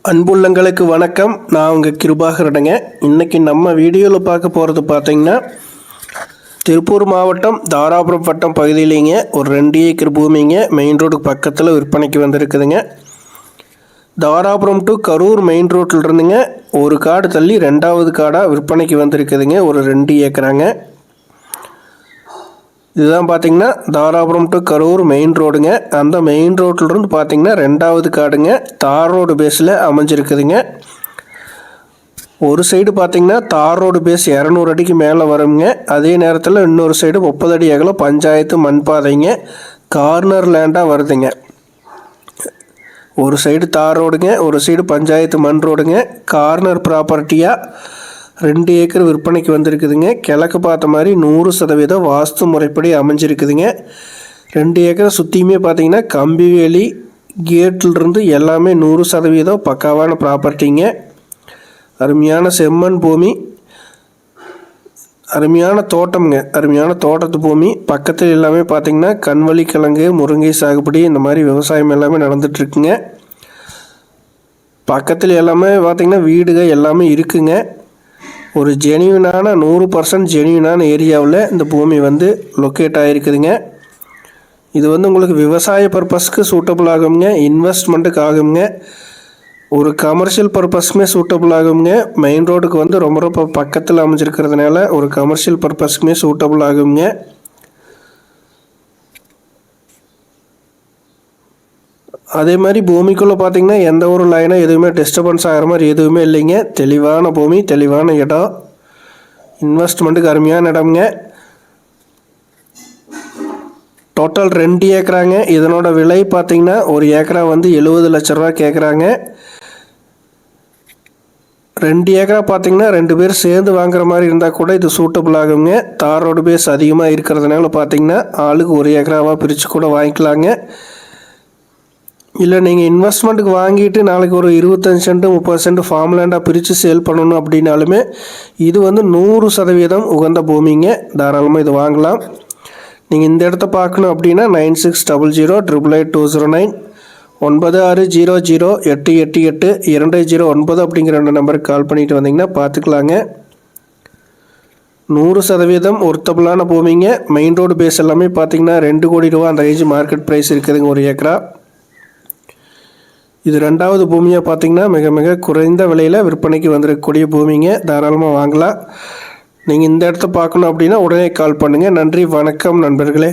அன்புள்ளங்களுக்கு வணக்கம். நான் உங்கள் கிருபாகரனுங்க. இன்றைக்கி நம்ம வீடியோவில் பார்க்க போகிறது பார்த்திங்கன்னா திருப்பூர் மாவட்டம் தாராபுரம் வட்டம் பகுதியிலேங்க ஒரு 2 ஏக்கர் பூமிங்க மெயின் ரோடுக்கு பக்கத்தில் விற்பனைக்கு வந்திருக்குதுங்க. தாராபுரம் டு கரூர் மெயின் ரோட்டில் இருந்துங்க ஒரு காடு தள்ளி 2வது காடாக விற்பனைக்கு வந்திருக்குதுங்க. ஒரு 2 ஏக்கராங்க. இதுதான் பார்த்திங்கன்னா தாராபுரம் டு கரூர் மெயின் ரோடுங்க. அந்த மெயின் ரோட்டிலிருந்து பார்த்திங்கன்னா 2வது காடுங்க தார் ரோடு பேஸில் அமைஞ்சிருக்குதுங்க. ஒரு சைடு பார்த்திங்கன்னா தார் ரோடு பேஸ் 200 அடிக்கு மேலே வருங்க. அதே நேரத்தில் இன்னொரு சைடு 30 அடி அகலம் பஞ்சாயத்து மண் பாதைங்க. கார்னர் லேண்டாக வருதுங்க. ஒரு சைடு தார் ரோடுங்க, ஒரு சைடு பஞ்சாயத்து மண் ரோடுங்க. கார்னர் ப்ராப்பர்ட்டியாக 2 ஏக்கர் விற்பனைக்கு வந்திருக்குதுங்க. கிழக்கு பார்த்த மாதிரி 100% வாஸ்து முறைப்படி அமைஞ்சிருக்குதுங்க. 2 ஏக்கரை சுற்றியுமே பார்த்திங்கன்னா கம்பி வேலி கேட்டிலிருந்து எல்லாமே 100% பக்காவான ப்ராப்பர்ட்டிங்க. அருமையான செம்மண் பூமி, அருமையான தோட்டம்ங்க. அருமையான தோட்டத்து பூமி. பக்கத்தில் எல்லாமே பார்த்திங்கன்னா கண்வழி கிழங்கு, முருங்கை சாகுபடி இந்த மாதிரி விவசாயம் எல்லாமே நடந்துகிட்ருக்குங்க. பக்கத்தில் எல்லாமே பார்த்திங்கன்னா வீடுகள் எல்லாமே இருக்குங்க. ஒரு ஜெனியூனான 100% ஜெனியூனான ஏரியாவில் இந்த பூமி லொக்கேட் ஆகிருக்குதுங்க. இது உங்களுக்கு விவசாய பர்பஸ்க்கு சூட்டபுள் ஆகுங்க, இன்வெஸ்ட்மெண்ட்டுக்கு ஆகுங்க, ஒரு கமர்ஷியல் பர்பஸ்க்குமே சூட்டபுள் ஆகுங்க. மெயின் ரோடுக்கு ரொம்ப ரொம்ப பக்கத்தில் அமைஞ்சிருக்கிறதுனால ஒரு கமர்ஷியல் பர்பஸ்க்குமே சூட்டபுள் ஆகுங்க. அதே மாதிரி பூமிக்குள்ளே பார்த்திங்கன்னா எந்த ஒரு லைனாக எதுவுமே டிஸ்டர்பன்ஸ் ஆகிற மாதிரி எதுவுமே இல்லைங்க. தெளிவான பூமி, தெளிவான இடம், இன்வெஸ்ட்மெண்ட்டுக்கு அருமையான இடம்ங்க. டோட்டல் 2 ஏக்கராங்க. இதனோட விலை பார்த்திங்கன்னா ஒரு ஏக்கரா 70 லட்ச ரூபா கேட்குறாங்க. 2 ஏக்கரா பார்த்திங்கன்னா 2 பேர் சேர்ந்து வாங்குற மாதிரி இருந்தால் கூட இது சூட்டபுள் ஆகுங்க. தார் ரோடு பேஸ் அதிகமாக இருக்கிறதுனால பார்த்திங்கன்னா ஆளுக்கு 1 ஏக்கராவாக பிரித்து கூட வாங்கிக்கலாங்க. இல்லை நீங்கள் இன்வெஸ்ட்மெண்ட்டுக்கு வாங்கிட்டு நாளைக்கு ஒரு 25 சென்ட் 30 சென்ட் ஃபார்ம் லேண்டாக பிரித்து சேல் பண்ணணும் அப்படின்னாலுமே இது 100% உகந்த பூமிங்க. தாராளமாக இது வாங்கலாம். நீங்கள் இந்த இடத்த பார்க்கணும் அப்படின்னா 9600888209 9600888209 அப்படிங்கிற 2 நம்பருக்கு கால் பண்ணிட்டு வந்தீங்கன்னா பார்த்துக்கலாங்க. 100% ஒர்த்தபுளான பூமிங்க. மெயின் ரோடு பேஸ் எல்லாமே பார்த்தீங்கன்னா 2 கோடி ரூபா அந்த ரேஞ்சு மார்க்கெட் ப்ரைஸ் இருக்குதுங்க ஒரு ஏக்கரா. இது 2வது பூமியாக பார்த்திங்கன்னா மிக மிக குறைந்த விலையில் விற்பனைக்கு வந்திருக்கக்கூடிய பூமிங்க. தாராளமாக வாங்கலாம். நீங்கள் இந்த இடத்த பார்க்கணும் அப்படின்னா உடனே கால் பண்ணுங்கள். நன்றி, வணக்கம் நண்பர்களே.